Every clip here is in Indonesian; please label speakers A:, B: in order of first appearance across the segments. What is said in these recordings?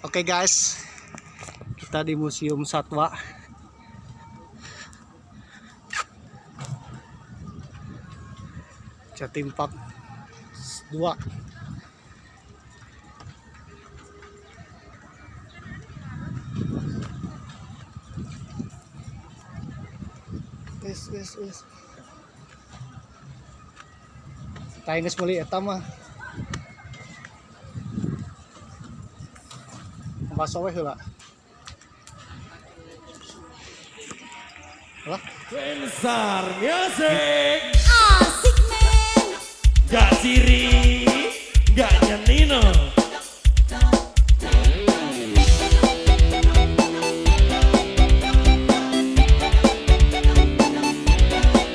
A: Oke guys, kita di Museum Satwa. Jatim Park 2. Wes. Tainges meuli eta mah. Baso we heula. Lah,
B: Pensar Music.
C: Asik men.
B: Gak ciri, gak nyenino.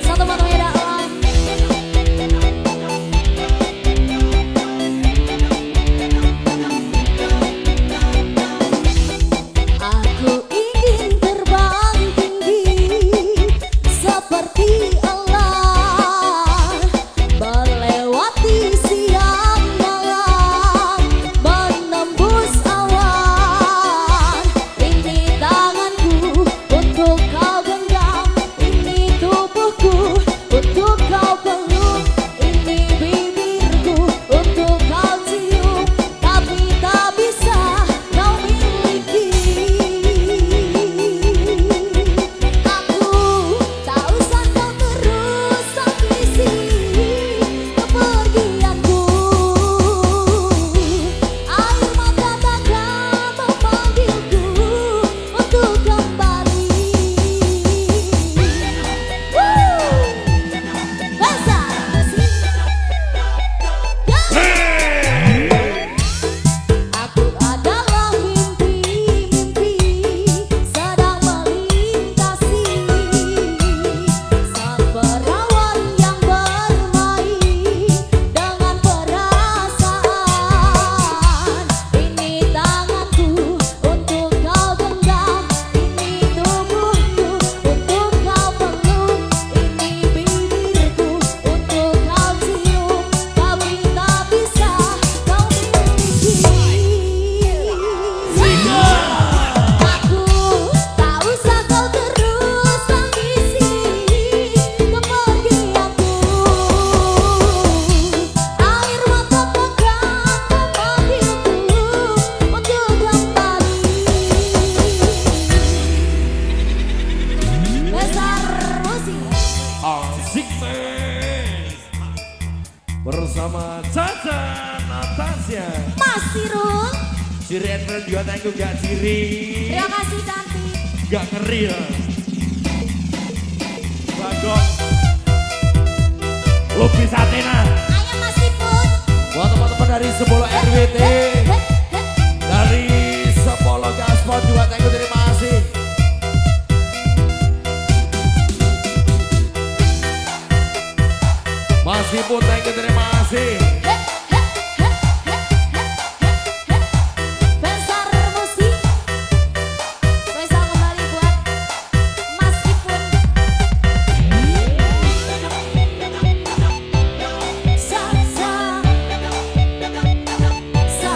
C: Satu potongnya dalam. Aku ingin terbang tinggi seperti Allah, melewati siang malam, menembus awan. Ini tanganku untuk kau genggam, ini tubuhku untuk kau peluk, ini bibirku untuk kau cium, tapi tak bisa kau miliki. Aku tak usah kau terus ambisi kepergianku. Air mata takkan memanggilku untuk kembali. Besar sih. Aku adalah mimpi-mimpi sedang melintasi sang perawan yang bermain dengan perasaan. Ini tanganku untuk kau genggam, ini tubuhku untuk kau peluk, ini bibirku untuk kau cium, tapi tak bisa kau miliki. Aku tak usah kau terus ambisi kepergianku. Air mata takkan memanggilku untuk kembali. Besar musik.
B: Asik men. Bersama Caca Natasha.
C: Mas Sirung,
B: Ciri Advent juga tanggung gak ciri,
C: terima kasih cantik.
B: gak ngeri ya. Bagong. Lupi Satena.
C: Ayo Mas Ipun.
B: Buat teman-teman dari Sepolo RWT, dari Sepolo Gaspol juga tanggung terima kasih. Meskipun tanggung terima kasih.
C: Besar musik. Besar kembali buat Mas Ipun. Sa sa sa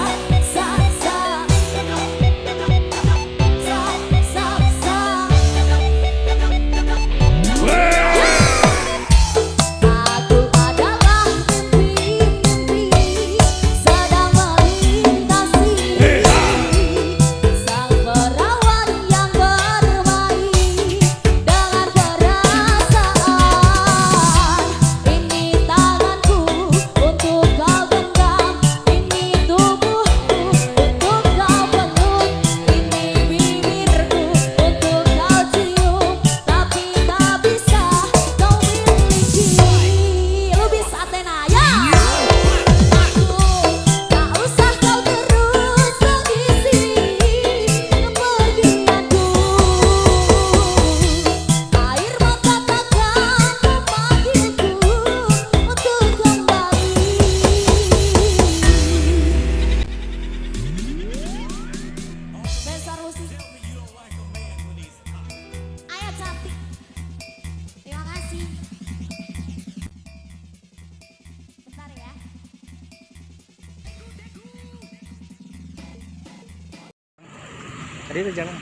A: Jadi jangan.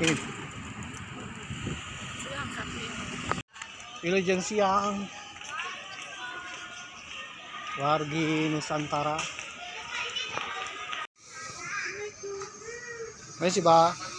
A: Ini. Wilujeng siang. Wargi Nusantara. Masih, Pak.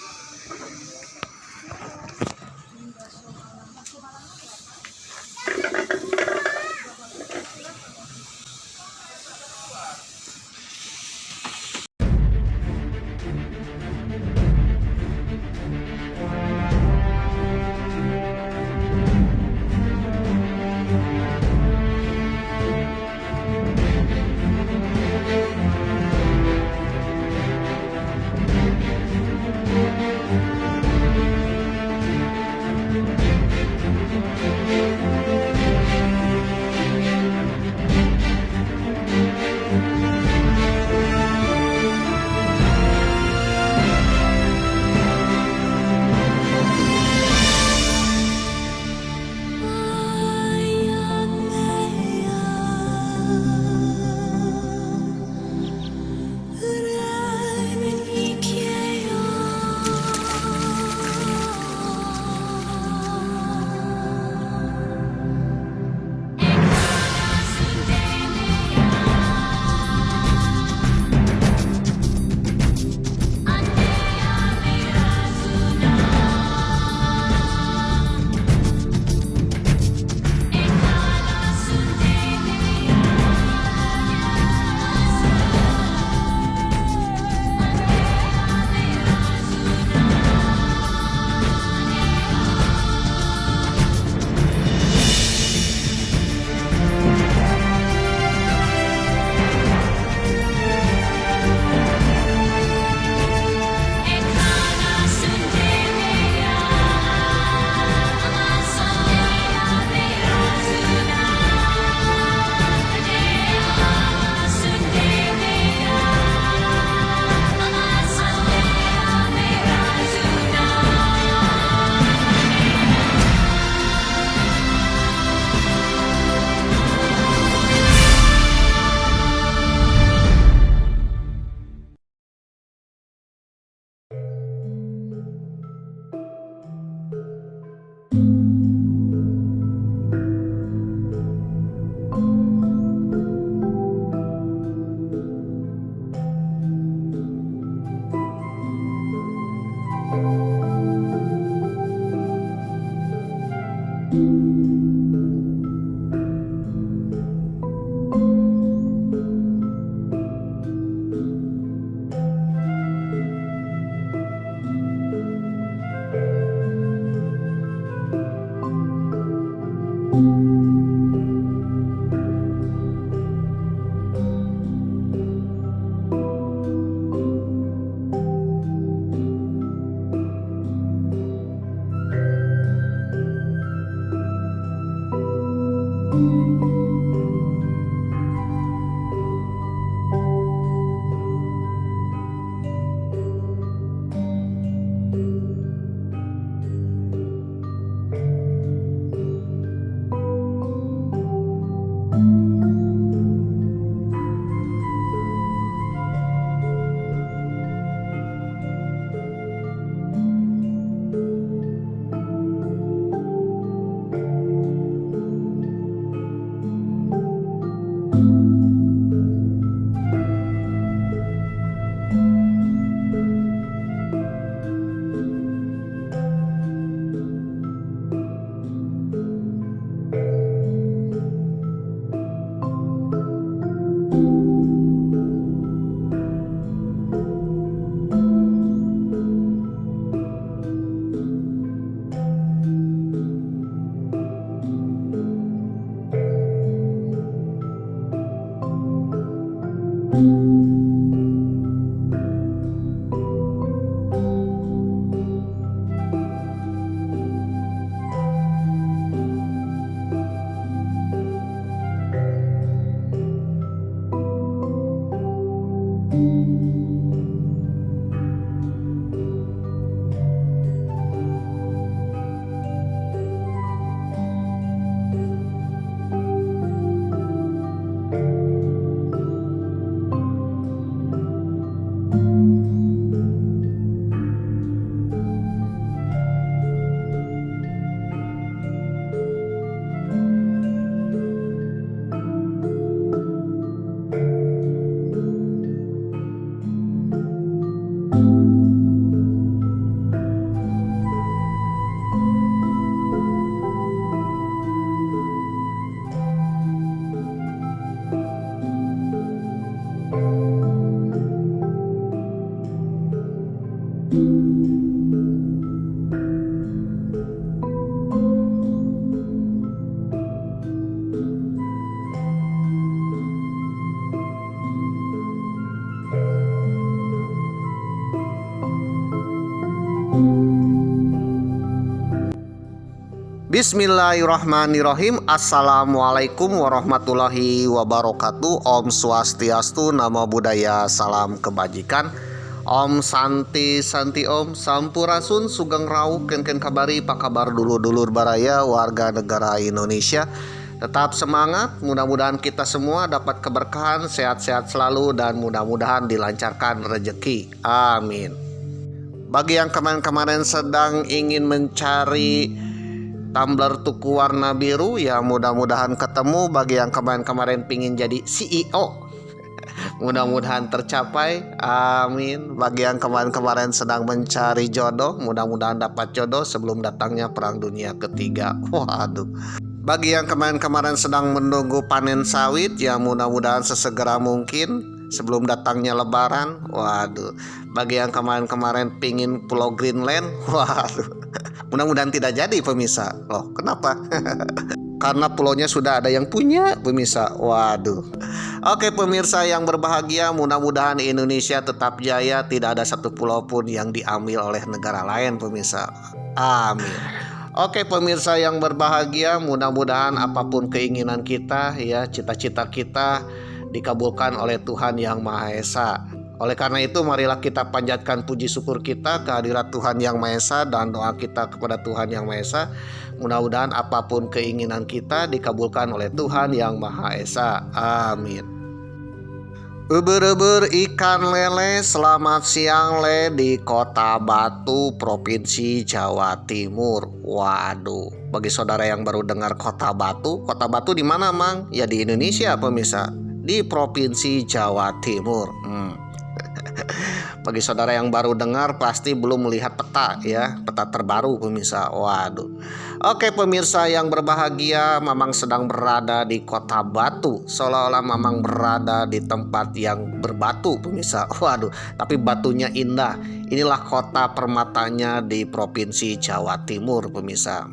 A: Bismillahirrahmanirrahim. Assalamualaikum warahmatullahi wabarakatuh. Om Swastiastu, Namo Buddhaya, salam kebajikan. Om Santi Santi Om, Sampurasun, Sugeng Rau, ken kabari, pak kabar dulur-dulur baraya warga negara Indonesia. Tetap semangat, mudah-mudahan kita semua dapat keberkahan, sehat-sehat selalu, dan mudah-mudahan dilancarkan rezeki. Amin. Bagi yang kemarin-kemarin sedang ingin mencari tumbler tuku warna biru, ya mudah-mudahan ketemu. Bagi yang kemarin-kemarin pingin jadi CEO, mudah-mudahan tercapai, amin. Bagi yang kemarin-kemarin sedang mencari jodoh, mudah-mudahan dapat jodoh sebelum datangnya perang dunia ketiga. Waduh. Bagi yang kemarin-kemarin sedang menunggu panen sawit, ya mudah-mudahan sesegera mungkin sebelum datangnya lebaran. Waduh. Bagi yang kemarin-kemarin pingin pulau Greenland, waduh, mudah-mudahan tidak jadi pemirsa. Loh, kenapa? Karena pulaunya sudah ada yang punya pemirsa. Waduh. Oke pemirsa yang berbahagia, mudah-mudahan Indonesia tetap jaya, tidak ada satu pulau pun yang diambil oleh negara lain pemirsa. Amin. Oke pemirsa yang berbahagia, mudah-mudahan apapun keinginan kita, ya cita-cita kita dikabulkan oleh Tuhan Yang Maha Esa. Oleh karena itu marilah kita panjatkan puji syukur kita kehadirat Tuhan Yang Maha Esa dan doa kita kepada Tuhan Yang Maha Esa. Mudah-mudahan apapun keinginan kita dikabulkan oleh Tuhan Yang Maha Esa. Amin. Uber-uber ikan lele, selamat siang le di Kota Batu, Provinsi Jawa Timur. Waduh, bagi saudara yang baru dengar Kota Batu di mana Mang? Ya di Indonesia pemirsa, di Provinsi Jawa Timur. Bagi saudara yang baru dengar pasti belum melihat peta, ya, peta terbaru pemirsa. Waduh. Oke pemirsa yang berbahagia, Mamang sedang berada di Kota Batu, seolah-olah Mamang berada di tempat yang berbatu pemirsa. Waduh, tapi batunya indah. Inilah kota permatanya di Provinsi Jawa Timur pemirsa.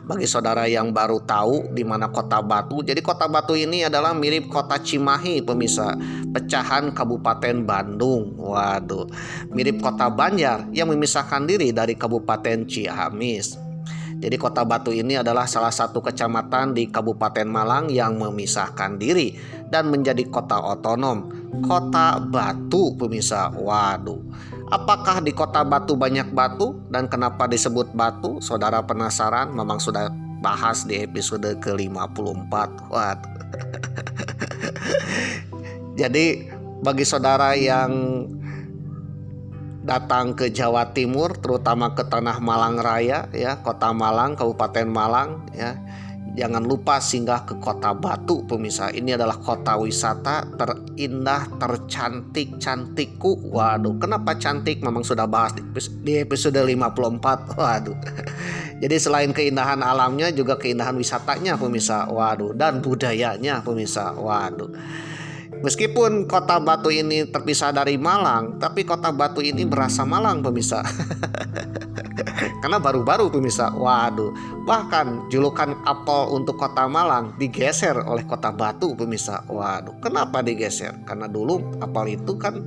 A: Bagi saudara yang baru tahu di mana Kota Batu, jadi Kota Batu ini adalah mirip Kota Cimahi pemirsa, pecahan Kabupaten Bandung. Waduh, mirip Kota Banjar yang memisahkan diri dari Kabupaten Ciamis. Jadi Kota Batu ini adalah salah satu kecamatan di Kabupaten Malang yang memisahkan diri dan menjadi kota otonom. Kota Batu pemirsa. Waduh, apakah di Kota Batu banyak batu dan kenapa disebut batu? Saudara penasaran? Memang sudah bahas di episode ke-54. Waduh. Jadi bagi saudara yang datang ke Jawa Timur, terutama ke Tanah Malang Raya, ya, Kota Malang, Kabupaten Malang, ya, jangan lupa singgah ke Kota Batu pemirsa. Ini adalah kota wisata terindah, tercantik-cantikku. Waduh, kenapa cantik? Memang sudah bahas di episode 54. Waduh. Jadi selain keindahan alamnya juga keindahan wisatanya pemirsa. Waduh, dan budayanya pemirsa. Waduh. Meskipun Kota Batu ini terpisah dari Malang, tapi Kota Batu ini berasa Malang pemirsa. Karena baru-baru pemirsa. Waduh, bahkan julukan apel untuk Kota Malang digeser oleh Kota Batu pemirsa. Waduh, kenapa digeser? Karena dulu apel itu kan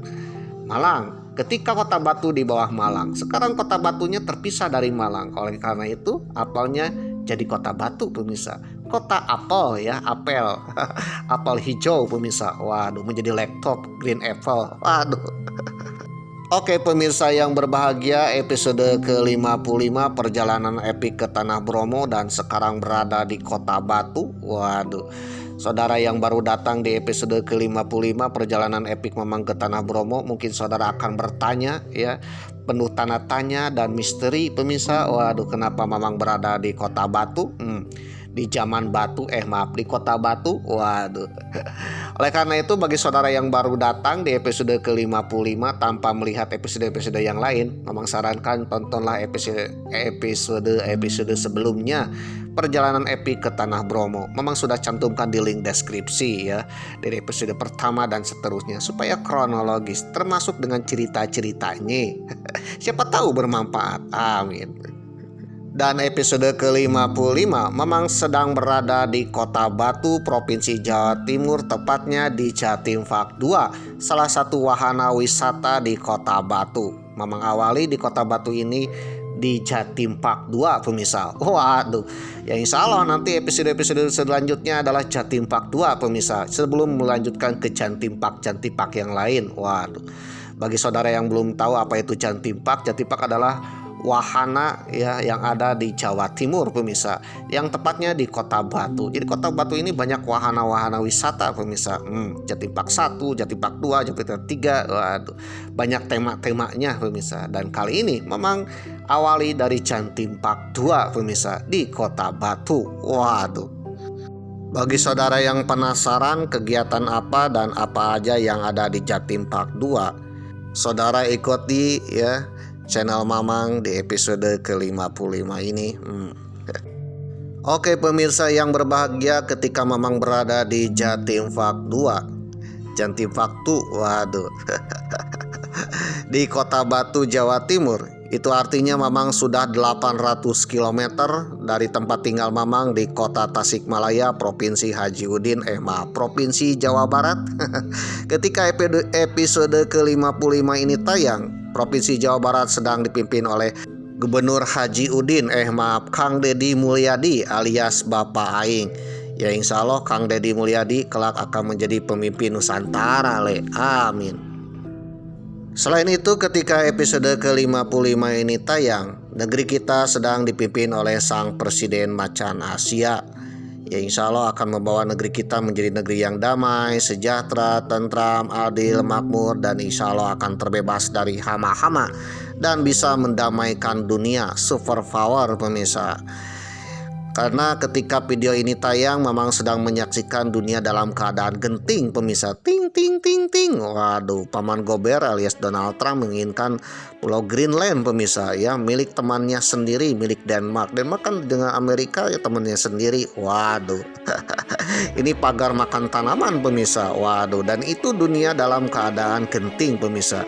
A: Malang, ketika Kota Batu di bawah Malang. Sekarang Kota Batunya terpisah dari Malang. Oleh karena itu apelnya jadi Kota Batu pemirsa. Kota apel, ya, apel. Apel hijau pemirsa. Waduh, menjadi laptop green apple. Waduh. Oke pemirsa yang berbahagia, episode ke-55 perjalanan epik ke Tanah Bromo dan sekarang berada di Kota Batu. Waduh. Saudara yang baru datang di episode ke-55 perjalanan epik Mamang ke Tanah Bromo, mungkin saudara akan bertanya, ya, penuh tanda tanya dan misteri pemirsa. Waduh, kenapa Mamang berada di Kota Batu? di zaman Batu, maaf, di kota Batu. Waduh. Oleh karena itu bagi saudara yang baru datang di episode ke-55 tanpa melihat episode-episode yang lain, memang sarankan tontonlah episode sebelumnya, perjalanan epic ke Tanah Bromo. Memang sudah cantumkan di link deskripsi ya, dari episode pertama dan seterusnya, supaya kronologis termasuk dengan cerita-ceritanya. Siapa tahu bermanfaat. Amin. Dan episode ke-55 memang sedang berada di Kota Batu, Provinsi Jawa Timur, tepatnya di Jatim Park 2, salah satu wahana wisata di Kota Batu. Memang awali di Kota Batu ini di Jatim Park 2 pemirsa. Waduh, ya insya Allah nanti episode-episode selanjutnya adalah Jatim Park 2 pemirsa, sebelum melanjutkan ke Jatim Park yang lain. Waduh, bagi saudara yang belum tahu apa itu Jatim Park adalah wahana ya yang ada di Jawa Timur pemirsa, yang tepatnya di Kota Batu. Jadi Kota Batu ini banyak wahana-wahana wisata pemirsa. Jatim Park 1, Jatim Park 2, Jatim Park 3. Waduh, banyak tema-temanya pemirsa. Dan kali ini memang awali dari Jatim Park 2 pemirsa di Kota Batu. Waduh. Bagi saudara yang penasaran kegiatan apa dan apa aja yang ada di Jatim Park 2, saudara ikuti ya channel Mamang di episode ke-55 ini. Oke pemirsa yang berbahagia, ketika Mamang berada di Jatim Park 2, Jatim Park 2, waduh, di Kota Batu, Jawa Timur. Itu artinya Mamang sudah 800 km dari tempat tinggal Mamang di Kota Tasikmalaya, Provinsi Haji Udin, Provinsi Jawa Barat. Ketika episode ke-55 ini tayang, Provinsi Jawa Barat sedang dipimpin oleh Gubernur Haji Udin, Kang Deddy Mulyadi alias Bapak Aing. Ya insya Allah Kang Deddy Mulyadi kelak akan menjadi pemimpin Nusantara, amin. Selain itu ketika episode ke-55 ini tayang, negeri kita sedang dipimpin oleh Sang Presiden Macan Asia. Ya insya Allah akan membawa negeri kita menjadi negeri yang damai, sejahtera, tentram, adil, makmur, dan insya Allah akan terbebas dari hama-hama dan bisa mendamaikan dunia. Super power pemirsa. Karena ketika video ini tayang memang sedang menyaksikan dunia dalam keadaan genting pemirsa. Ting ting ting ting. Waduh, Paman Gober alias Donald Trump menginginkan Pulau Greenland pemirsa ya, milik temannya sendiri, milik Denmark. Denmark kan dengan Amerika ya temannya sendiri. Waduh. Ini pagar makan tanaman pemirsa. Waduh, dan itu dunia dalam keadaan genting pemirsa.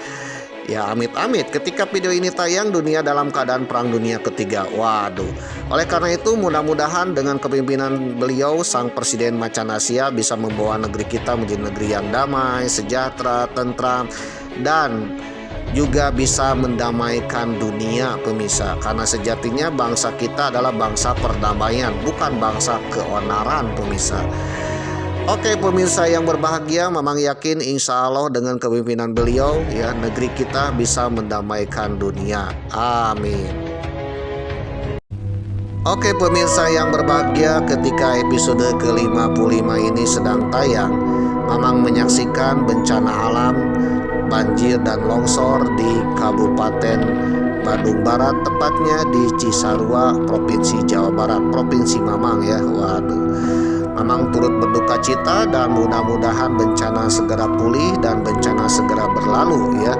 A: Ya amit-amit ketika video ini tayang dunia dalam keadaan perang dunia ketiga. Waduh. Oleh karena itu mudah-mudahan dengan kepemimpinan beliau Sang Presiden Macan Asia bisa membawa negeri kita menjadi negeri yang damai, sejahtera, tentram, dan juga bisa mendamaikan dunia pemirsa. Karena sejatinya bangsa kita adalah bangsa perdamaian, bukan bangsa keonaran pemirsa. Oke pemirsa yang berbahagia, Mamang yakin insya Allah dengan kepemimpinan beliau ya negeri kita bisa mendamaikan dunia. Amin. Oke pemirsa yang berbahagia, ketika episode ke-55 ini sedang tayang, Mamang menyaksikan bencana alam, banjir dan longsor di Kabupaten Bandung Barat, tepatnya di Cisarua, Provinsi Jawa Barat, Provinsi Mamang ya. Waduh. Mamang turut berduka cita dan mudah-mudahan bencana segera pulih dan bencana segera berlalu ya,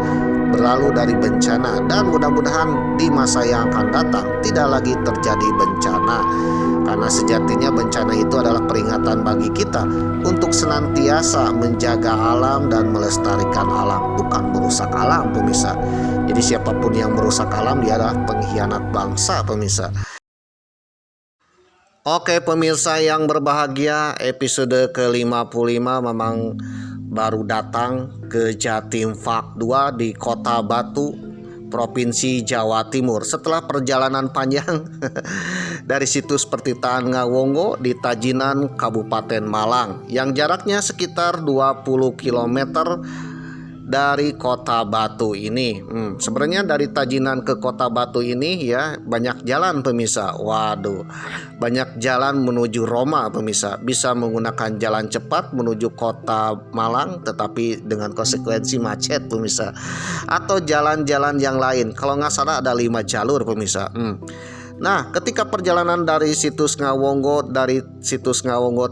A: berlalu dari bencana, dan mudah-mudahan di masa yang akan datang tidak lagi terjadi bencana. Karena sejatinya bencana itu adalah peringatan bagi kita untuk senantiasa menjaga alam dan melestarikan alam, bukan merusak alam pemirsa. Jadi siapapun yang merusak alam dia adalah pengkhianat bangsa pemirsa. Oke pemirsa yang berbahagia, episode ke-55 memang baru datang ke Jatim Park 2 di Kota Batu, Provinsi Jawa Timur. Setelah perjalanan panjang dari situs pertitaan Ngawongo di Tajinan, Kabupaten Malang, yang jaraknya sekitar 20 km dari Kota Batu ini. Sebenarnya dari Tajinan ke Kota Batu ini ya banyak jalan pemirsa. Waduh, banyak jalan menuju Roma pemirsa. Bisa menggunakan jalan cepat menuju Kota Malang tetapi dengan konsekuensi macet pemirsa, atau jalan-jalan yang lain. Kalau nggak salah ada 5 jalur pemirsa. Nah, ketika perjalanan dari situs Ngawonggo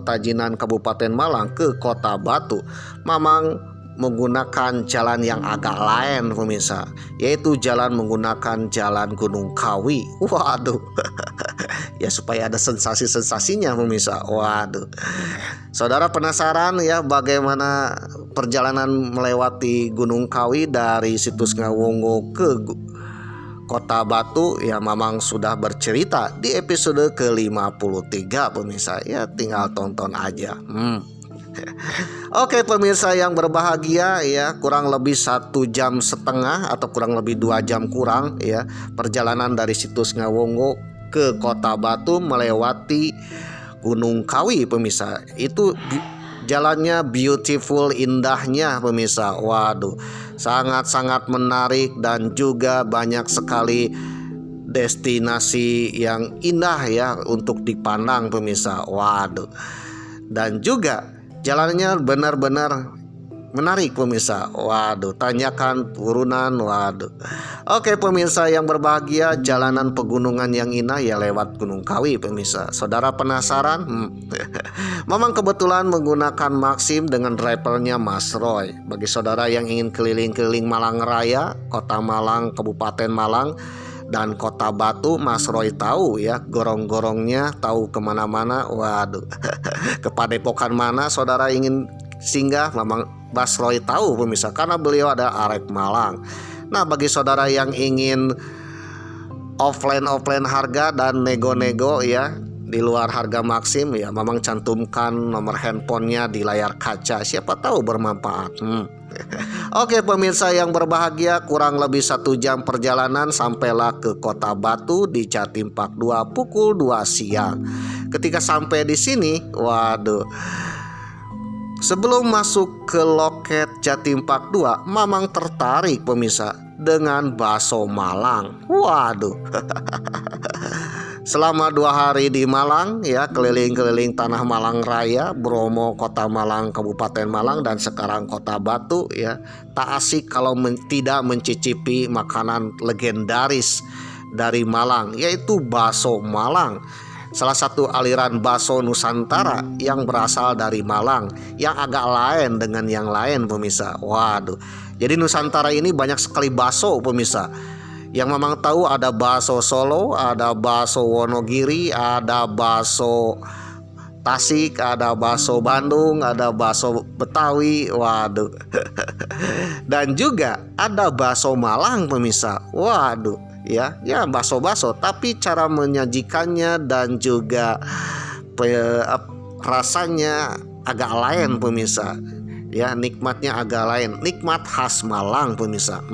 A: Tajinan Kabupaten Malang ke Kota Batu, Mamang menggunakan jalan yang agak lain pemirsa, yaitu jalan menggunakan jalan Gunung Kawi. Waduh. Ya supaya ada sensasi-sensasinya pemirsa. Waduh. Saudara penasaran ya bagaimana perjalanan melewati Gunung Kawi dari situs Ngawonggo ke Kota Batu? Ya Mamang sudah bercerita di episode ke-53 pemirsa. Ya tinggal tonton aja. Oke pemirsa yang berbahagia ya, kurang lebih 1,5 jam atau kurang lebih 2 jam kurang ya perjalanan dari situs Ngawonggo ke Kota Batu melewati Gunung Kawi pemirsa. Itu jalannya beautiful, indahnya pemirsa. Waduh, sangat-sangat menarik dan juga banyak sekali destinasi yang indah ya untuk dipandang pemirsa. Waduh. Dan juga jalannya benar-benar menarik pemirsa. Waduh, tanjakan turunan. Waduh. Oke pemirsa yang berbahagia, jalanan pegunungan yang indah ya lewat Gunung Kawi pemirsa. Saudara penasaran? Mamang kebetulan menggunakan Maxim dengan drivernya Mas Roy. Bagi saudara yang ingin keliling-keliling Malang Raya, Kota Malang, Kabupaten Malang, dan Kota Batu, Mas Roy tahu ya gorong-gorongnya, tahu kemana-mana. Waduh. Ke Padepokan mana saudara ingin singgah, Mamang Mas Roy tahu pemirsa, karena beliau ada arek Malang. Nah bagi saudara yang ingin offline harga dan nego-nego ya di luar harga Maxim ya, Mamang cantumkan nomor handphonenya di layar kaca, siapa tahu bermanfaat. Oke pemirsa yang berbahagia, kurang lebih 1 jam perjalanan sampailah ke Kota Batu di Jatim Park 2 pukul 2 siang. Ketika sampai di sini, waduh, sebelum masuk ke loket Jatim Park 2, Mamang tertarik pemirsa dengan bakso Malang. Waduh. Selama 2 hari di Malang ya, keliling-keliling tanah Malang Raya, Bromo, Kota Malang, Kabupaten Malang, dan sekarang Kota Batu ya, tak asik kalau tidak mencicipi makanan legendaris dari Malang, yaitu bakso Malang. Salah satu aliran bakso Nusantara yang berasal dari Malang, yang agak lain dengan yang lain pemirsa. Waduh. Jadi Nusantara ini banyak sekali bakso pemirsa. Yang Mamang tahu ada bakso Solo, ada bakso Wonogiri, ada bakso Tasik, ada bakso Bandung, ada bakso Betawi. Waduh. Dan juga ada bakso Malang pemirsa. Waduh. Ya bakso-bakso, tapi cara menyajikannya dan juga rasanya agak lain pemirsa. Ya nikmatnya agak lain, nikmat khas Malang pemirsa.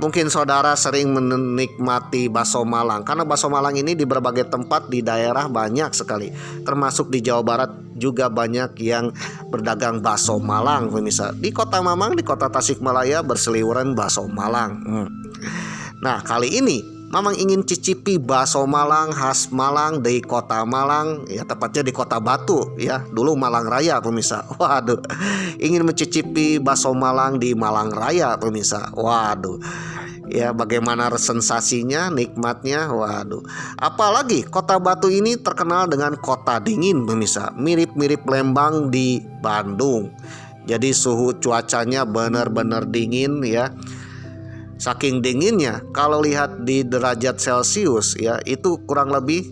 A: Mungkin saudara sering menikmati bakso Malang, karena bakso Malang ini di berbagai tempat di daerah banyak sekali, termasuk di Jawa Barat juga banyak yang berdagang bakso Malang pemirsa. Di Kota Mamang, di Kota Tasikmalaya berseliweran bakso Malang. Nah kali ini Mamang ingin cicipi bakso Malang khas Malang di Kota Malang, ya tepatnya di Kota Batu ya, dulu Malang Raya pemirsa. Waduh, ingin mencicipi bakso Malang di Malang Raya pemirsa. Waduh, ya bagaimana sensasinya, nikmatnya. Waduh, apalagi Kota Batu ini terkenal dengan kota dingin pemirsa, mirip-mirip Lembang di Bandung. Jadi suhu cuacanya benar-benar dingin ya. Saking dinginnya, kalau lihat di derajat Celcius ya, itu kurang lebih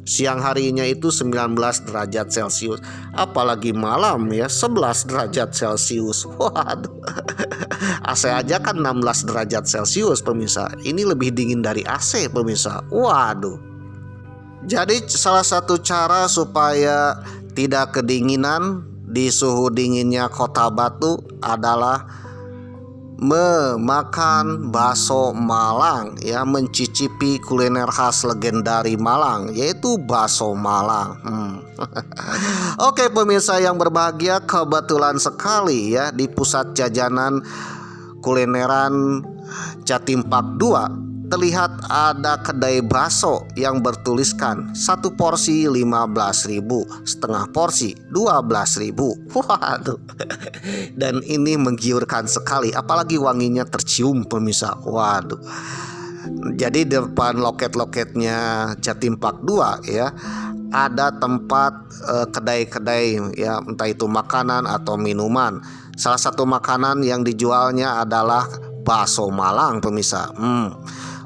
A: siang harinya itu 19 derajat Celcius. Apalagi malam ya 11 derajat Celcius. Waduh. AC aja kan 16 derajat Celcius pemirsa. Ini lebih dingin dari AC pemirsa. Waduh. Jadi salah satu cara supaya tidak kedinginan di suhu dinginnya Kota Batu adalah memakan bakso Malang ya, mencicipi kuliner khas legendari Malang, yaitu bakso Malang. Oke pemirsa yang berbahagia, kebetulan sekali ya di pusat jajanan kulineran Jatim Park 2 terlihat ada kedai bakso yang bertuliskan 1 porsi 15.000, setengah porsi 12.000. Waduh. Dan ini menggiurkan sekali, apalagi wanginya tercium pemirsa. Waduh. Jadi depan loket-loketnya Jatim Park 2 ya, ada tempat kedai-kedai ya, entah itu makanan atau minuman. Salah satu makanan yang dijualnya adalah bakso Malang pemirsa.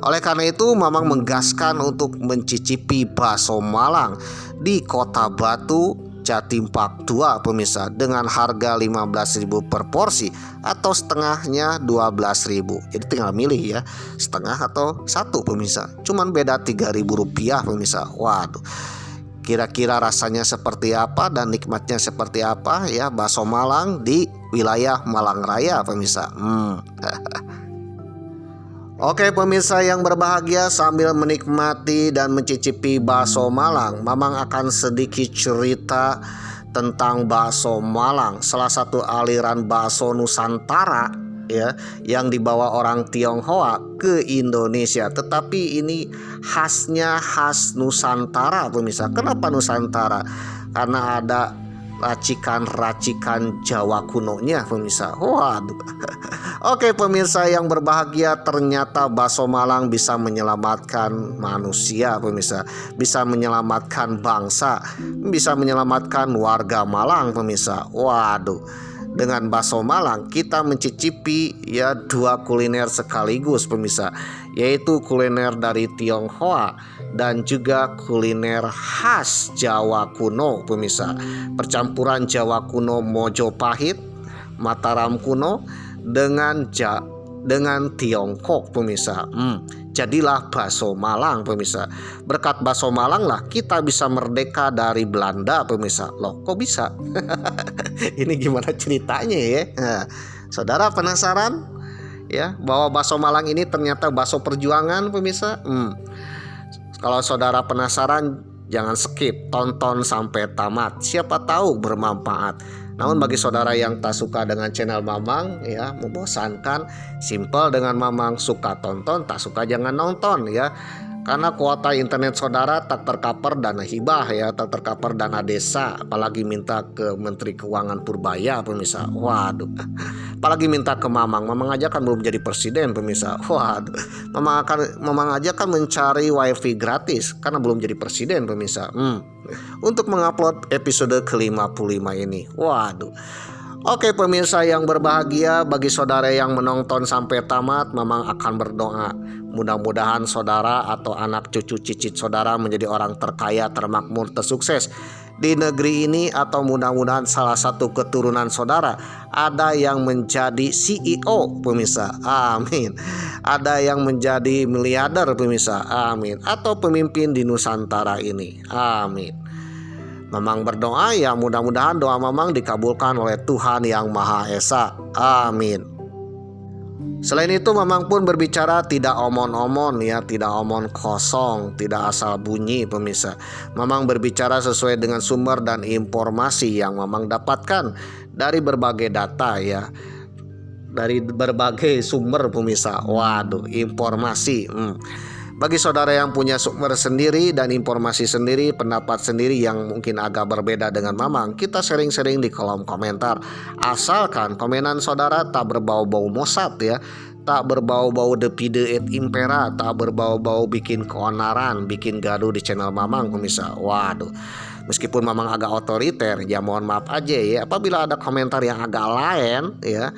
A: Oleh karena itu Mamang menggaskan untuk mencicipi bakso Malang di Kota Batu Jatim Park 2 pemirsa, dengan harga 15.000 per porsi atau setengahnya 12.000. Jadi tinggal milih ya, setengah atau satu pemirsa. Cuman beda 3.000 rupiah pemirsa. Waduh, kira-kira rasanya seperti apa dan nikmatnya seperti apa ya bakso Malang di wilayah Malang Raya pemirsa. Oke pemirsa yang berbahagia, sambil menikmati dan mencicipi bakso Malang, Mamang akan sedikit cerita tentang bakso Malang, salah satu aliran bakso Nusantara ya, yang dibawa orang Tionghoa ke Indonesia. Tetapi ini khasnya khas Nusantara pemirsa. Kenapa Nusantara? Karena ada racikan-racikan Jawa kunonya pemirsa. Waduh. Oke pemirsa yang berbahagia, ternyata bakso Malang bisa menyelamatkan manusia pemirsa, bisa menyelamatkan bangsa, bisa menyelamatkan warga Malang pemirsa. Waduh, dengan bakso Malang kita mencicipi ya dua kuliner sekaligus pemirsa, yaitu kuliner dari Tionghoa dan juga kuliner khas Jawa kuno pemirsa. Percampuran Jawa kuno Mojopahit, Mataram kuno dengan Tiongkok pemirsa. Jadilah bakso Malang pemirsa. Berkat bakso Malang lah kita bisa merdeka dari Belanda pemirsa. Loh kok bisa? Ini gimana ceritanya ya? Nah, saudara penasaran ya bahwa bakso Malang ini ternyata bakso perjuangan pemirsa? Kalau saudara penasaran, jangan skip, tonton sampai tamat. Siapa tahu bermanfaat. Namun bagi saudara yang tak suka dengan channel Mamang ya, membosankan, simpel dengan Mamang, suka tonton, tak suka jangan nonton ya. Karena kuota internet saudara tak tercover dana hibah ya, tak tercover dana desa, apalagi minta ke Menteri Keuangan Purbaya pemirsa. Waduh. Apalagi minta ke Mamang. Mamang aja kan belum jadi presiden pemirsa. Waduh. Mamang aja kan mencari wifi gratis karena belum jadi presiden pemirsa. Untuk mengupload episode ke-55 ini. Waduh. Oke pemirsa yang berbahagia, bagi saudara yang menonton sampai tamat, Mamang akan berdoa. Mudah-mudahan saudara atau anak cucu cicit saudara menjadi orang terkaya, termakmur, tersukses di negeri ini, atau mudah-mudahan salah satu keturunan saudara ada yang menjadi CEO pemirsa. Amin. Ada yang menjadi miliarder pemirsa. Amin. Atau pemimpin di Nusantara ini. Amin. Mamang berdoa ya mudah-mudahan doa Mamang dikabulkan oleh Tuhan Yang Maha Esa. Amin. Selain itu Mamang pun berbicara tidak omon-omon ya, tidak omon kosong, tidak asal bunyi pemirsa. Mamang berbicara sesuai dengan sumber dan informasi yang Mamang dapatkan dari berbagai data ya, dari berbagai sumber pemirsa. Waduh, informasi. Bagi saudara yang punya sumber sendiri dan informasi sendiri, pendapat sendiri yang mungkin agak berbeda dengan Mamang, kita sering-sering di kolom komentar. Asalkan komenan saudara tak berbau-bau Mossad ya, tak berbau-bau Depide et Impera, tak berbau-bau bikin keonaran, bikin gaduh di channel Mamang pemirsa. Waduh. Meskipun Mamang agak otoriter, ya mohon maaf aja ya apabila ada komentar yang agak lain ya,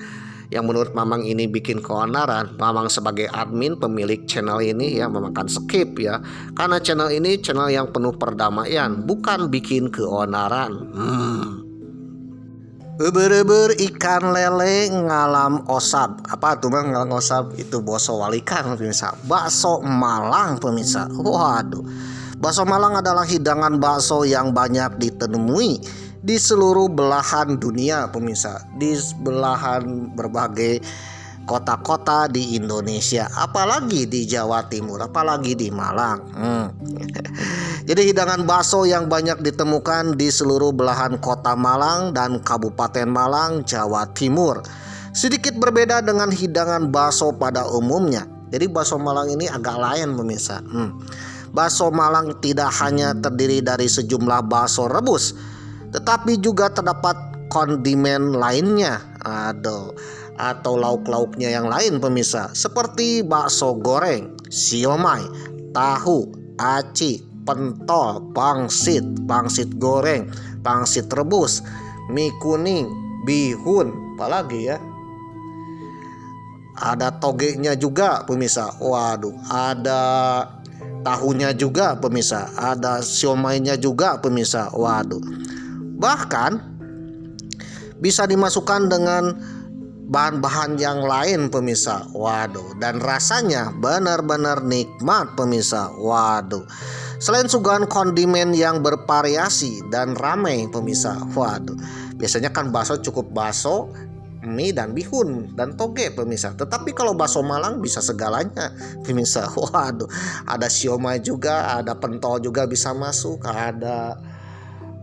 A: yang menurut Mamang ini bikin keonaran. Mamang sebagai admin pemilik channel ini ya Mamang akan skip ya, karena channel ini channel yang penuh perdamaian, bukan bikin keonaran. Uber-uber ikan lele ngalam osab. Apa tuh bang ngalam osab? Itu boso walikan pemirsa. Bakso Malang pemirsa. Waduh. Bakso Malang adalah hidangan bakso yang banyak ditemui di seluruh belahan dunia pemirsa, di belahan berbagai kota-kota di Indonesia, apalagi di Jawa Timur, apalagi di Malang. Jadi hidangan bakso yang banyak ditemukan di seluruh belahan kota Malang dan Kabupaten Malang, Jawa Timur. Sedikit berbeda dengan hidangan bakso pada umumnya. Jadi bakso Malang ini agak lain pemirsa. Bakso Malang tidak hanya terdiri dari sejumlah bakso rebus, tetapi juga terdapat kondimen lainnya. atau lauk-lauknya yang lain pemirsa, seperti bakso goreng, siomay, tahu, aci, pentol, pangsit goreng, pangsit rebus, mie kuning, bihun, apalagi ya. Ada togenya juga pemirsa. Waduh, ada tahunya juga pemirsa, ada siomaynya juga pemirsa. Waduh. Bahkan bisa dimasukkan dengan bahan-bahan yang lain pemirsa. Waduh, dan rasanya benar-benar nikmat pemirsa. Waduh. Selain suguhan kondimen yang bervariasi dan ramai pemirsa. Waduh. Biasanya kan bakso cukup bakso, mie dan bihun dan toge pemirsa. Tetapi kalau bakso Malang bisa segalanya pemirsa. Waduh, ada siomay juga, ada pentol juga bisa masuk, ada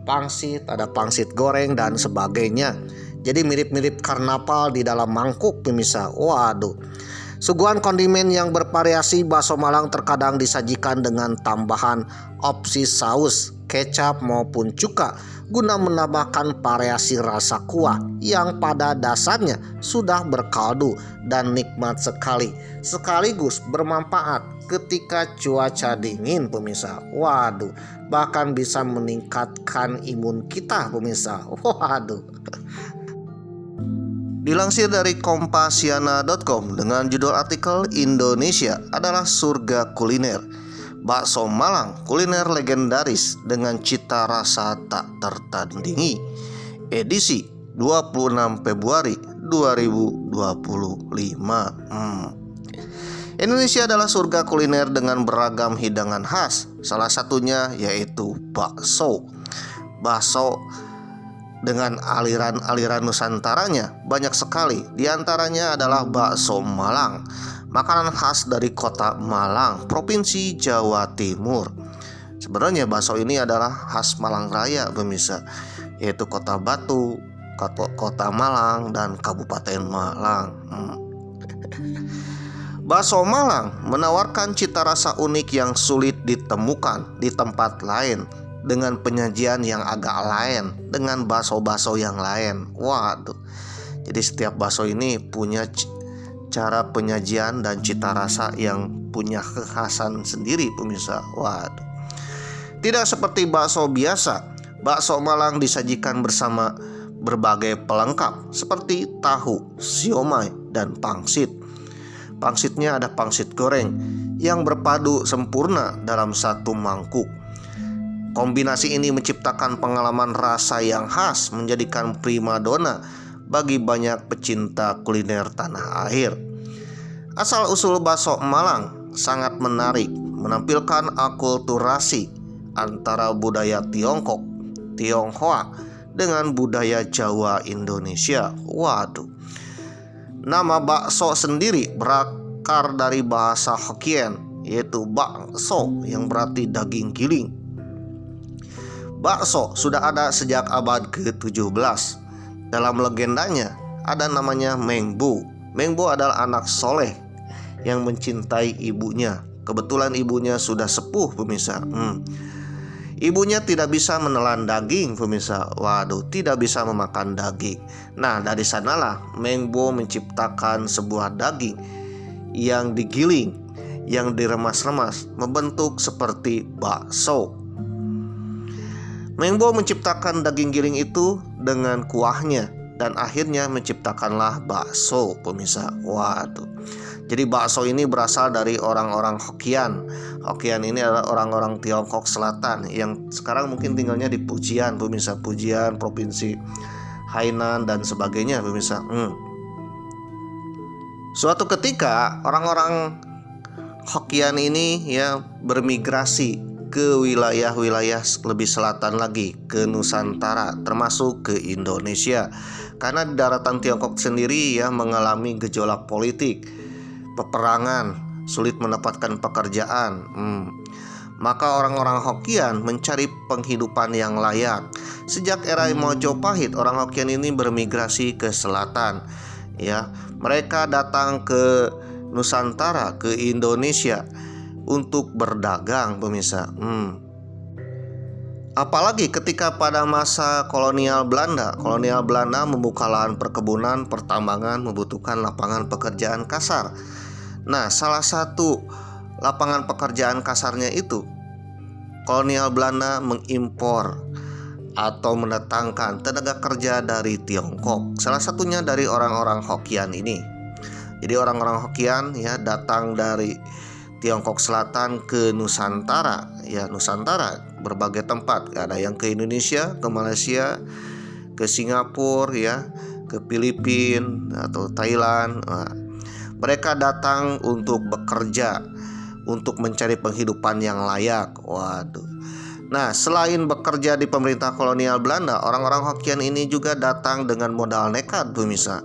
A: pangsit goreng dan sebagainya. Jadi mirip-mirip karnaval di dalam mangkuk pemirsa. Waduh. Suguhan kondimen yang bervariasi bakso Malang terkadang disajikan dengan tambahan opsi saus, kecap maupun cuka guna menambahkan variasi rasa kuah yang pada dasarnya sudah berkaldu dan nikmat sekali, sekaligus bermanfaat ketika cuaca dingin pemirsa. Waduh, bahkan bisa meningkatkan imun kita pemirsa. Waduh. Dilansir dari kompasiana.com dengan judul artikel Indonesia adalah surga kuliner. Bakso Malang kuliner legendaris dengan cita rasa tak tertandingi. Edisi 26 Februari 2025. Indonesia adalah surga kuliner dengan beragam hidangan khas. Salah satunya yaitu bakso. Bakso dengan aliran-aliran nusantaranya banyak sekali. Di antaranya adalah bakso Malang, makanan khas dari kota Malang, Provinsi Jawa Timur. Sebenarnya bakso ini adalah khas Malang Raya pemirsa, yaitu Kota Batu, Kota Malang, dan Kabupaten Malang. Bakso Malang menawarkan cita rasa unik yang sulit ditemukan di tempat lain, dengan penyajian yang agak lain dengan bakso-bakso yang lain. Waduh. Jadi setiap bakso ini punya cara penyajian dan cita rasa yang punya kekhasan sendiri pemirsa. Waduh. Tidak seperti bakso biasa, bakso Malang disajikan bersama berbagai pelengkap seperti tahu, siomay, dan pangsit. Pangsitnya ada pangsit goreng yang berpadu sempurna dalam satu mangkuk. Kombinasi ini menciptakan pengalaman rasa yang khas, menjadikan primadona bagi banyak pecinta kuliner tanah air. Asal-usul bakso Malang sangat menarik, menampilkan akulturasi antara budaya Tiongkok, Tionghoa dengan budaya Jawa Indonesia. Waduh. Nama bakso sendiri berakar dari bahasa Hokkien, yaitu bakso yang berarti daging giling. Bakso sudah ada sejak abad ke-17. Dalam legendanya ada namanya Mengbu. Mengbu adalah anak soleh yang mencintai ibunya. Kebetulan ibunya sudah sepuh pemirsa. Ibunya tidak bisa menelan daging pemirsa. Waduh, tidak bisa memakan daging. Nah, dari sanalah Mengbu menciptakan sebuah daging yang digiling, yang diremas-remas membentuk seperti bakso. Mengbo menciptakan daging giling itu dengan kuahnya dan akhirnya menciptakanlah bakso pemirsa. Waduh. Jadi bakso ini berasal dari orang-orang Hokkien. Hokkien ini adalah orang-orang Tiongkok Selatan yang sekarang mungkin tinggalnya di Fujian pemirsa, Fujian, Provinsi Hainan dan sebagainya pemirsa. Suatu ketika orang-orang Hokkien ini ya bermigrasi ke wilayah-wilayah lebih selatan lagi, ke Nusantara, termasuk ke Indonesia. Karena di daratan Tiongkok sendiri ya mengalami gejolak politik, peperangan, sulit mendapatkan pekerjaan. Maka orang-orang Hokkien mencari penghidupan yang layak. Sejak era Mojopahit, orang Hokkien ini bermigrasi ke selatan. Ya, mereka datang ke Nusantara, ke Indonesia untuk berdagang pemirsa. Apalagi ketika pada masa kolonial Belanda membuka lahan perkebunan, pertambangan membutuhkan lapangan pekerjaan kasar. Nah, salah satu lapangan pekerjaan kasarnya itu kolonial Belanda mengimpor atau mendatangkan tenaga kerja dari Tiongkok. Salah satunya dari orang-orang Hokkien ini. Jadi orang-orang Hokkien ya datang dari Tiongkok Selatan ke Nusantara, ya Nusantara berbagai tempat, ada yang ke Indonesia, ke Malaysia, ke Singapura, ya ke Filipina atau Thailand. Nah, mereka datang untuk bekerja, untuk mencari penghidupan yang layak. Waduh. Nah, selain bekerja di pemerintah kolonial Belanda, orang-orang Hokkien ini juga datang dengan modal nekat, pemirsa.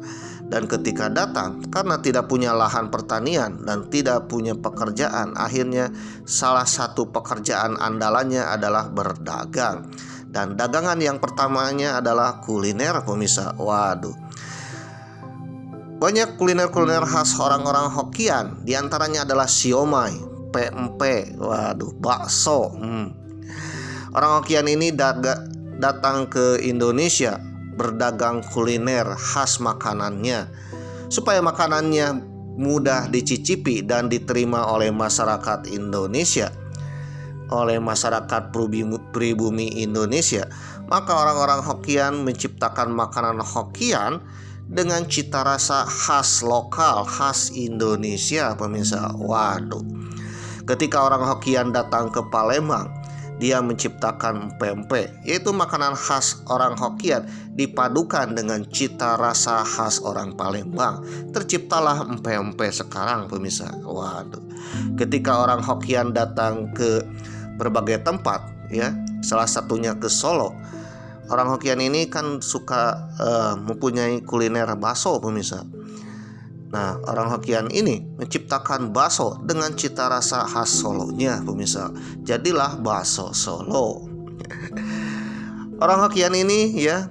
A: Dan ketika datang, karena tidak punya lahan pertanian dan tidak punya pekerjaan, akhirnya salah satu pekerjaan andalannya adalah berdagang. Dan dagangan yang pertamanya adalah kuliner, pemirsa. Waduh. Banyak kuliner-kuliner khas orang-orang Hokkien, diantaranya adalah siomay, pempek, waduh, bakso. Orang Hokkien ini datang ke Indonesia berdagang kuliner khas makanannya, supaya makanannya mudah dicicipi dan diterima oleh masyarakat Indonesia, oleh masyarakat pribumi Indonesia. Maka orang-orang Hokkien menciptakan makanan Hokkien dengan cita rasa khas lokal, khas Indonesia, pemirsa. Waduh. Ketika orang Hokkien datang ke Palembang, dia menciptakan pempek, yaitu makanan khas orang Hokkien dipadukan dengan cita rasa khas orang Palembang. Terciptalah pempek sekarang, pemirsa. Waduh. Ketika orang Hokkien datang ke berbagai tempat, ya, salah satunya ke Solo. Orang Hokkien ini kan suka mempunyai kuliner bakso, pemirsa. Nah, orang Hokkien ini menciptakan bakso dengan cita rasa khas Solonya, pemirsa. Jadilah bakso Solo. Orang Hokkien ini ya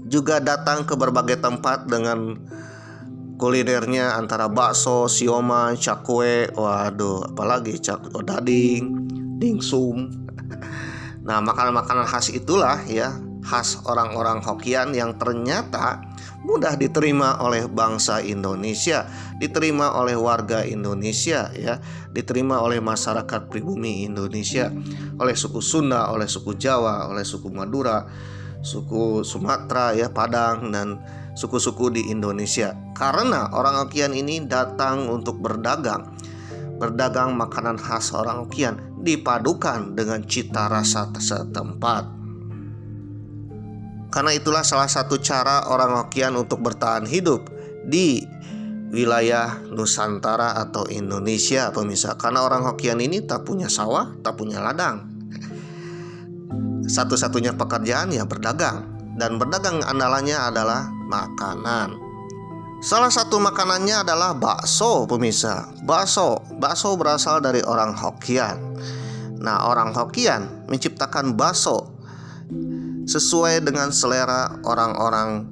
A: juga datang ke berbagai tempat dengan kulinernya, antara bakso, siomay, cakwe, waduh, apalagi odading, dimsum. Nah, makanan-makanan khas itulah ya khas orang-orang Hokkien yang ternyata mudah diterima oleh bangsa Indonesia, diterima oleh warga Indonesia, ya, diterima oleh masyarakat pribumi Indonesia, oleh suku Sunda, oleh suku Jawa, oleh suku Madura, suku Sumatera, ya, Padang, dan suku-suku di Indonesia. Karena orang Hokkien ini datang untuk berdagang makanan khas orang Hokkien dipadukan dengan cita rasa setempat. Karena itulah salah satu cara orang Hokkien untuk bertahan hidup di wilayah Nusantara atau Indonesia, pemirsa. Karena orang Hokkien ini tak punya sawah, tak punya ladang. Satu-satunya pekerjaan ya berdagang. Dan berdagang andalannya adalah makanan. Salah satu makanannya adalah bakso, pemirsa. Bakso berasal dari orang Hokkien. Nah, orang Hokkien menciptakan bakso sesuai dengan selera orang-orang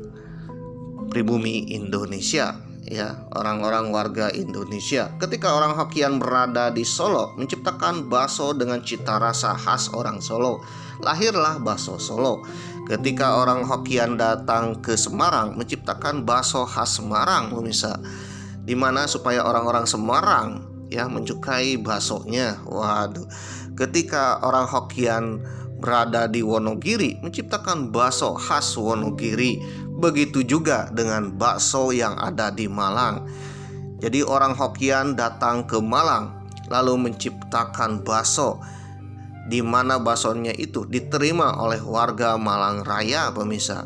A: pribumi Indonesia, ya, orang-orang warga Indonesia. Ketika orang Hokkien berada di Solo, menciptakan bakso dengan cita rasa khas orang Solo, lahirlah bakso Solo. Ketika orang Hokkien datang ke Semarang, menciptakan bakso khas Semarang, pemirsa, dimana supaya orang-orang Semarang ya menyukai baksonya. Waduh. Ketika orang Hokkien berada di Wonogiri, menciptakan bakso khas Wonogiri. Begitu juga dengan bakso yang ada di Malang. Jadi orang Hokkien datang ke Malang lalu menciptakan bakso, di mana baksonya itu diterima oleh warga Malang Raya, pemirsa.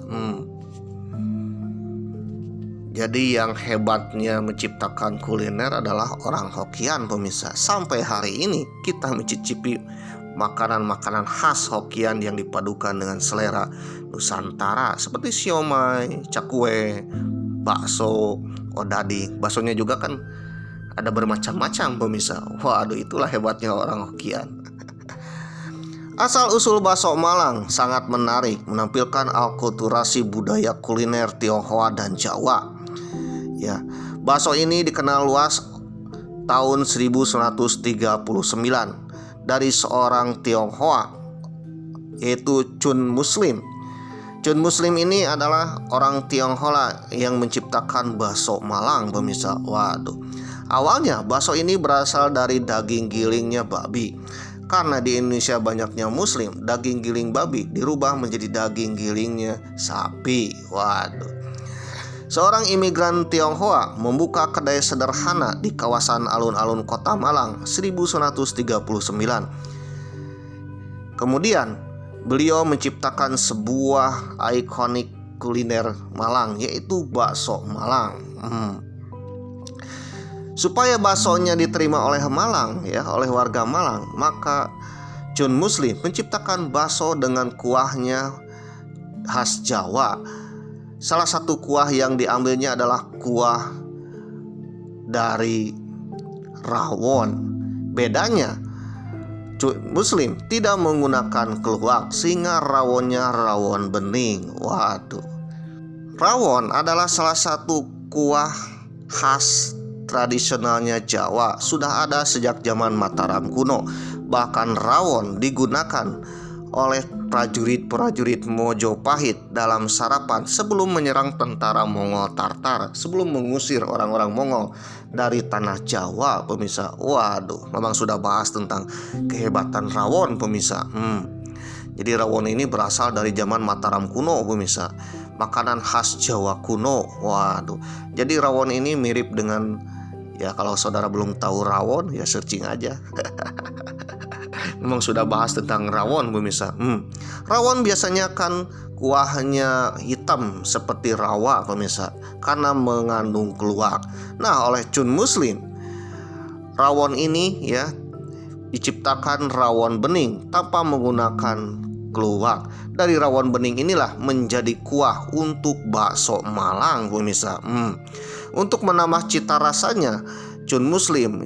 A: Jadi yang hebatnya menciptakan kuliner adalah orang Hokkien, pemirsa. Sampai hari ini kita mencicipi makanan-makanan khas Hokkien yang dipadukan dengan selera Nusantara, seperti siomay, cakwe, bakso, odading. Baksonya juga kan ada bermacam-macam, pemirsa. Waduh, itulah hebatnya orang Hokkien. Asal-usul bakso Malang sangat menarik, menampilkan akulturasi budaya kuliner Tionghoa dan Jawa. Ya, bakso ini dikenal luas tahun 1939 dari seorang Tionghoa yaitu Chun Muslim. Chun Muslim ini adalah orang Tionghoa yang menciptakan bakso Malang, pemirsa. Waduh. Awalnya bakso ini berasal dari daging gilingnya babi. Karena di Indonesia banyaknya muslim, daging giling babi dirubah menjadi daging gilingnya sapi. Waduh. Seorang imigran Tionghoa membuka kedai sederhana di kawasan alun-alun Kota Malang 1939. Kemudian beliau menciptakan sebuah ikonik kuliner Malang, yaitu bakso Malang. Supaya baksonya diterima oleh Malang, oleh warga Malang, maka Chun Muslim menciptakan bakso dengan kuahnya khas Jawa. Salah satu kuah yang diambilnya adalah kuah dari rawon. Bedanya, Chun Muslim tidak menggunakan keluak, sehingga rawonnya rawon bening. Waduh. Rawon adalah salah satu kuah khas tradisionalnya Jawa, sudah ada sejak zaman Mataram kuno. Bahkan rawon digunakan oleh prajurit-prajurit Mojopahit dalam sarapan sebelum menyerang tentara Mongol Tartar, sebelum mengusir orang-orang Mongol dari tanah Jawa, pemirsa. Waduh, memang sudah bahas tentang kehebatan rawon, pemirsa. Jadi rawon ini berasal dari zaman Mataram kuno, pemirsa. Makanan khas Jawa kuno. Waduh. Jadi rawon ini mirip dengan, kalau saudara belum tahu rawon, searching aja. Memang sudah bahas tentang rawon, pemirsa. Rawon biasanya kan kuahnya hitam seperti rawa, pemirsa, karena mengandung keluak. Nah, oleh Chun Muslim, rawon ini diciptakan rawon bening tanpa menggunakan keluak. Dari rawon bening inilah menjadi kuah untuk bakso Malang, pemirsa. Untuk menambah cita rasanya, Chun Muslim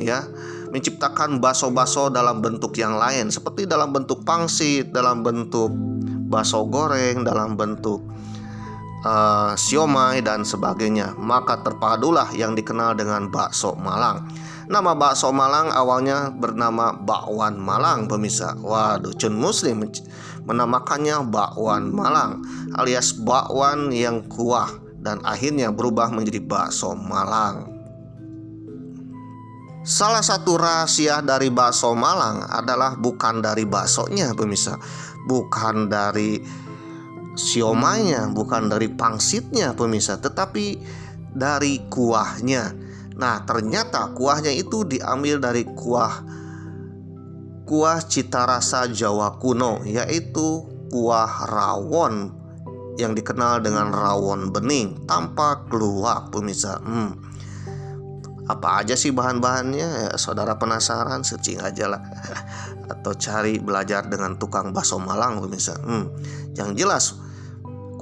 A: menciptakan bakso-bakso dalam bentuk yang lain, seperti dalam bentuk pangsit, dalam bentuk bakso goreng, dalam bentuk siomay dan sebagainya. Maka terpadulah yang dikenal dengan bakso Malang. Nama bakso Malang awalnya bernama bakwan Malang, pemirsa. Waduh, Chun Muslim menamakannya bakwan Malang, alias bakwan yang kuah, dan akhirnya berubah menjadi bakso Malang. Salah satu rahasia dari bakso Malang adalah bukan dari baksonya, pemirsa, bukan dari siomaynya, bukan dari pangsitnya, pemirsa, tetapi dari kuahnya. Nah, ternyata kuahnya itu diambil dari kuah cita rasa Jawa kuno, yaitu kuah rawon yang dikenal dengan rawon bening tanpa keluak, pemirsa. Apa aja sih bahan-bahannya? Saudara penasaran, searching aja lah atau cari belajar dengan tukang bakso Malang, pemirsa. Yang jelas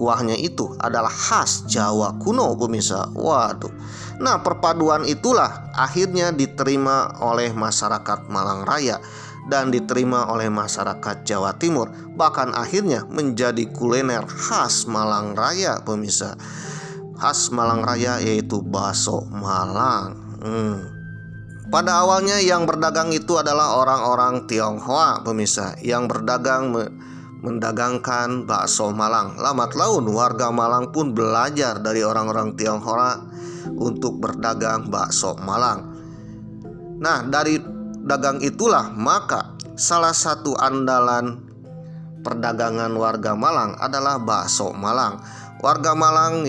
A: kuahnya itu adalah khas Jawa kuno, pemirsa. Waduh. Nah, perpaduan itulah akhirnya diterima oleh masyarakat Malang Raya dan diterima oleh masyarakat Jawa Timur, bahkan akhirnya menjadi kuliner khas Malang Raya, pemirsa. Khas Malang Raya yaitu bakso Malang. Pada awalnya yang berdagang itu adalah orang-orang Tionghoa, pemirsa, yang berdagang mendagangkan bakso Malang. Lambat laun warga Malang pun belajar dari orang-orang Tionghoa untuk berdagang bakso Malang. Nah, dari dagang itulah maka salah satu andalan perdagangan warga Malang adalah bakso Malang. Warga Malang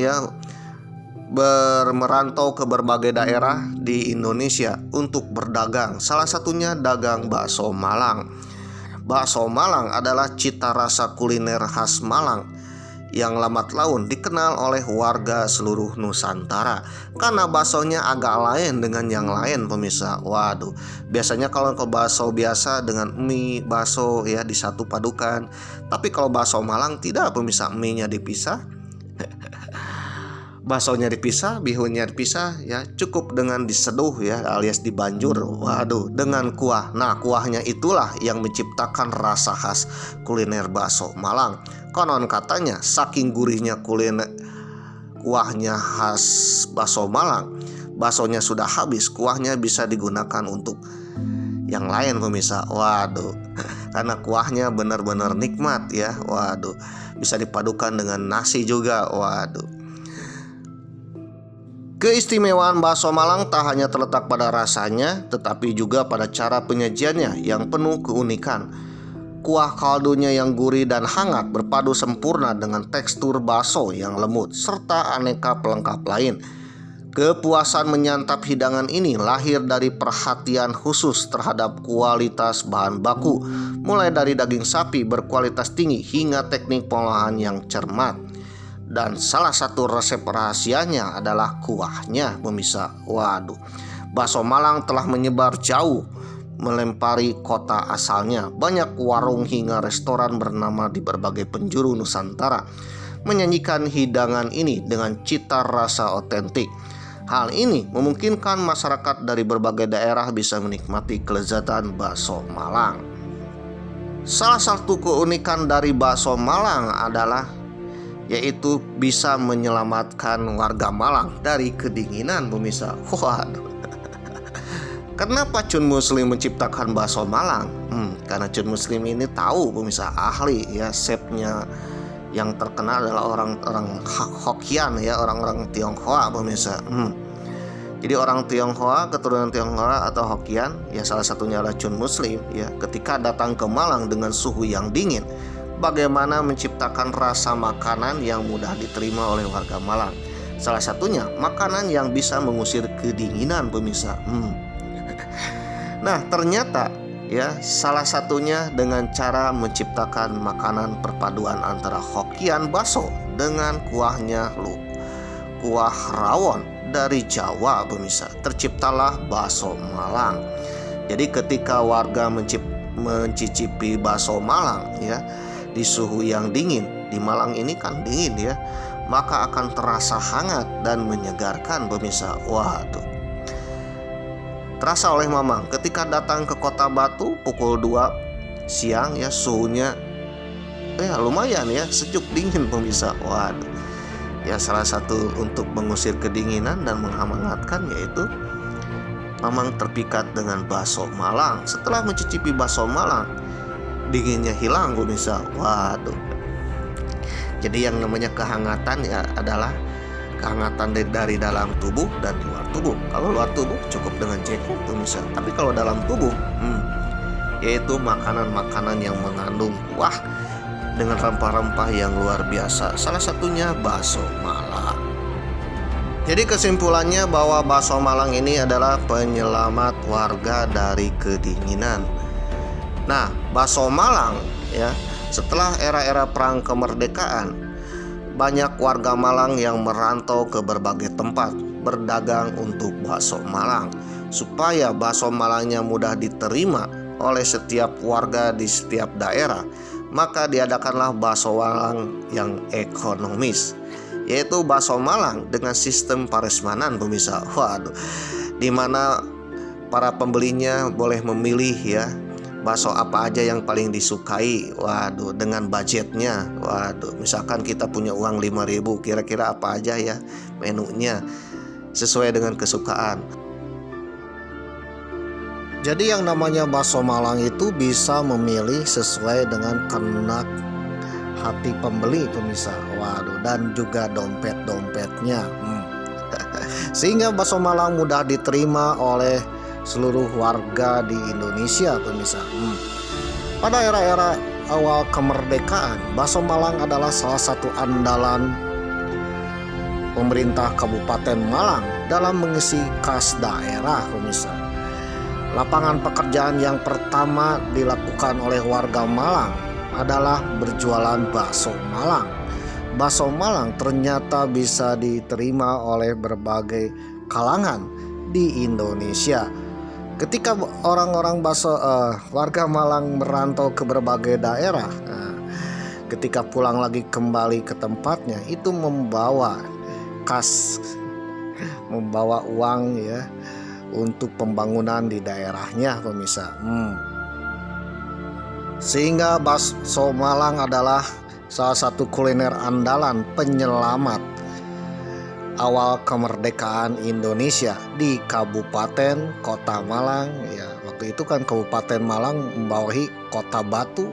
A: merantau ke berbagai daerah di Indonesia untuk berdagang. Salah satunya dagang bakso Malang. Bakso Malang adalah cita rasa kuliner khas Malang yang lambat laun dikenal oleh warga seluruh Nusantara karena baksonya agak lain dengan yang lain, pemirsa. Waduh, biasanya kalau bakso biasa dengan mie bakso disatu padukan, tapi kalau bakso Malang tidak, pemirsa. Mie-nya dipisah, baksonya dipisah, bihunnya dipisah, cukup dengan diseduh alias dibanjur. Waduh, dengan kuah. Nah, kuahnya itulah yang menciptakan rasa khas kuliner bakso Malang. Konon katanya saking gurihnya kuliner kuahnya khas bakso Malang, baksonya sudah habis, kuahnya bisa digunakan untuk yang lain, pemirsa. Waduh. karena kuahnya benar-benar nikmat ya. Waduh, bisa dipadukan dengan nasi juga. Waduh. Keistimewaan bakso Malang tak hanya terletak pada rasanya, tetapi juga pada cara penyajiannya yang penuh keunikan. Kuah kaldunya yang gurih dan hangat berpadu sempurna dengan tekstur bakso yang lembut, serta aneka pelengkap lain. Kepuasan menyantap hidangan ini lahir dari perhatian khusus terhadap kualitas bahan baku, mulai dari daging sapi berkualitas tinggi hingga teknik pengolahan yang cermat. Dan salah satu resep rahasianya adalah kuahnya, pemirsa. Waduh, bakso Malang telah menyebar jauh, melempari kota asalnya. Banyak warung hingga restoran bernama di berbagai penjuru Nusantara menyanyikan hidangan ini dengan cita rasa otentik. Hal ini memungkinkan masyarakat dari berbagai daerah bisa menikmati kelezatan bakso Malang. Salah satu keunikan dari bakso Malang adalah yaitu bisa menyelamatkan warga Malang dari kedinginan, pemirsa. Waduh. Kenapa Cun Muslim menciptakan bakso Malang? Karena Cun Muslim ini tahu, pemirsa, ahli ya, chefnya yang terkenal adalah orang-orang Hokkien ya, orang-orang Tionghoa, pemirsa. Jadi orang Tionghoa, keturunan Tionghoa atau Hokkien ya, salah satunya adalah Cun Muslim ya. Ketika datang ke Malang dengan suhu yang dingin, bagaimana menciptakan rasa makanan yang mudah diterima oleh warga Malang. Salah satunya makanan yang bisa mengusir kedinginan, pemirsa. Nah, ternyata ya, salah satunya dengan cara menciptakan makanan perpaduan antara Hokkien bakso dengan kuahnya kuah rawon dari Jawa, pemirsa. Terciptalah bakso Malang. Jadi ketika warga mencicipi bakso Malang ya, di suhu yang dingin, di Malang ini kan dingin ya, maka akan terasa hangat dan menyegarkan, pemirsa. Waduh, terasa oleh Mamang ketika datang ke Kota Batu pukul 2 siang ya, suhunya ya lumayan ya, sejuk dingin, pemirsa. Waduh, ya salah satu untuk mengusir kedinginan dan menghangatkan yaitu Mamang terpikat dengan bakso Malang. Setelah mencicipi bakso Malang, dinginnya hilang, pemirsa. Waduh. Jadi yang namanya kehangatan ya adalah kehangatan dari dalam tubuh dan luar tubuh. Kalau luar tubuh cukup dengan jaket, pemirsa. Tapi kalau dalam tubuh, yaitu makanan-makanan yang mengandung kuah dengan rempah-rempah yang luar biasa. Salah satunya bakso Malang. Jadi kesimpulannya bahwa bakso Malang ini adalah penyelamat warga dari kedinginan. Nah, bakso Malang ya, setelah era-era perang kemerdekaan, banyak warga Malang yang merantau ke berbagai tempat berdagang untuk bakso Malang. Supaya bakso Malangnya mudah diterima oleh setiap warga di setiap daerah, maka diadakanlah bakso Malang yang ekonomis, yaitu bakso Malang dengan sistem paresmanan, pemirsa. Waduh, di mana para pembelinya boleh memilih ya, bakso apa aja yang paling disukai. Waduh, dengan budgetnya. Waduh, misalkan kita punya uang 5.000, kira-kira apa aja ya menunya sesuai dengan kesukaan. Jadi yang namanya bakso Malang itu bisa memilih sesuai dengan kehendak hati pembeli, pemirsa. Waduh, dan juga dompet-dompetnya. Sehingga bakso Malang mudah diterima oleh seluruh warga di Indonesia, pemirsa. Pada era-era awal kemerdekaan, bakso Malang adalah salah satu andalan pemerintah Kabupaten Malang dalam mengisi kas daerah, pemirsa. Lapangan pekerjaan yang pertama dilakukan oleh warga Malang adalah berjualan bakso Malang. Bakso Malang ternyata bisa diterima oleh berbagai kalangan di Indonesia. Ketika orang-orang warga Malang merantau ke berbagai daerah, ketika pulang lagi kembali ke tempatnya, itu membawa kas, membawa uang ya, untuk pembangunan di daerahnya, pemirsa. Sehingga bakso Malang adalah salah satu kuliner andalan penyelamat awal kemerdekaan Indonesia di Kabupaten Kota Malang. Ya, waktu itu kan Kabupaten Malang membawahi Kota Batu,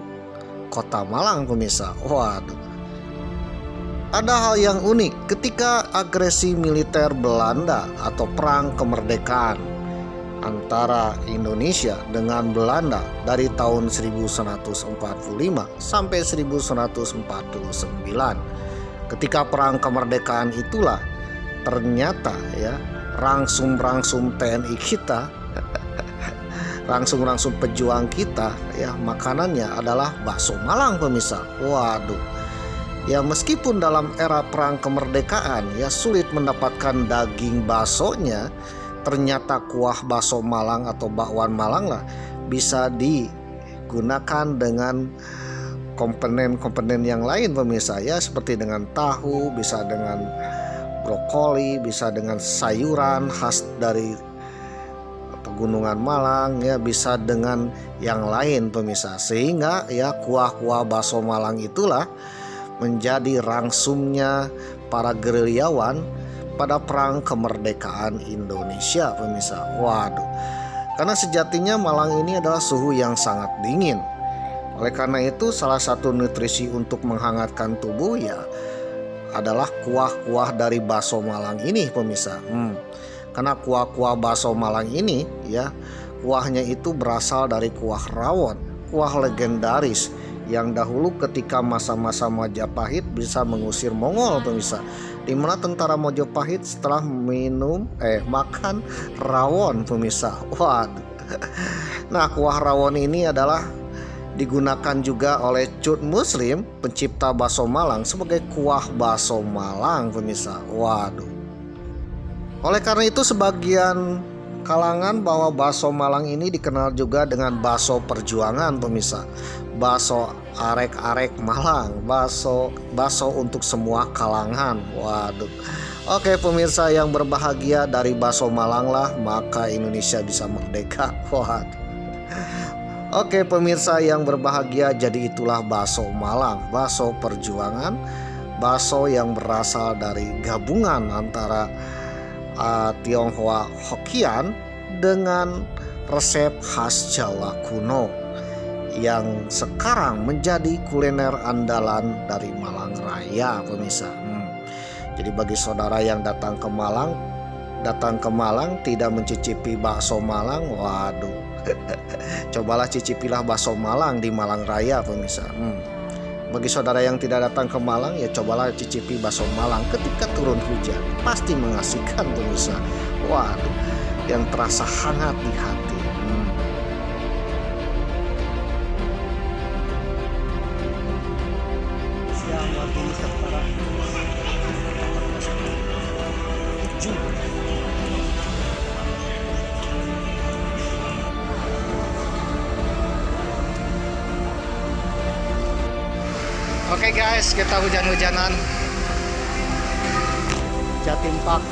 A: Kota Malang pemirsa. Waduh. Ada hal yang unik ketika agresi militer Belanda atau perang kemerdekaan antara Indonesia dengan Belanda dari tahun 1145 sampai 1149. Ketika perang kemerdekaan itulah ternyata ya rangsum-rangsum TNI kita rangsum-rangsum pejuang kita ya makanannya adalah bakso Malang pemirsa. Waduh. Ya meskipun dalam era perang kemerdekaan ya sulit mendapatkan daging baksonya, ternyata kuah bakso Malang atau bakwan Malang lah bisa digunakan dengan komponen-komponen yang lain pemirsa ya, seperti dengan tahu, bisa dengan brokoli, bisa dengan sayuran khas dari pegunungan Malang ya, bisa dengan yang lain pemirsa, sehingga ya kuah-kuah bakso Malang itulah menjadi rangsumnya para gerilyawan pada perang kemerdekaan Indonesia pemirsa. Waduh, karena sejatinya Malang ini adalah suhu yang sangat dingin. Oleh karena itu salah satu nutrisi untuk menghangatkan tubuh ya adalah kuah-kuah dari bakso Malang ini pemirsa. Karena kuah-kuah bakso Malang ini ya kuahnya itu berasal dari kuah rawon, kuah legendaris yang dahulu ketika masa-masa Majapahit bisa mengusir Mongol pemirsa, di mana tentara Majapahit setelah makan rawon pemirsa. Waduh. Nah, kuah rawon ini adalah digunakan juga oleh Cut Muslim, pencipta bakso Malang, sebagai kuah bakso Malang pemirsa. Waduh. Oleh karena itu sebagian kalangan bahwa bakso Malang ini dikenal juga dengan bakso perjuangan pemirsa. Bakso arek-arek Malang, bakso untuk semua kalangan. Waduh. Oke pemirsa yang berbahagia, dari bakso Malang lah maka Indonesia bisa merdeka. Waduh. Oke pemirsa yang berbahagia, jadi itulah bakso Malang, bakso perjuangan, bakso yang berasal dari gabungan antara Tionghoa Hokkien dengan resep khas Jawa kuno yang sekarang menjadi kuliner andalan dari Malang Raya pemirsa. Jadi bagi saudara yang datang ke Malang tidak mencicipi bakso Malang, waduh. Cobalah cicipilah bakso Malang di Malang Raya pemirsa. Bagi saudara yang tidak datang ke Malang ya cobalah cicipi bakso Malang ketika turun hujan, pasti mengasihkan pemirsa. Waduh, yang terasa hangat di hati. Oke guys, kita hujan-hujanan Jatim Park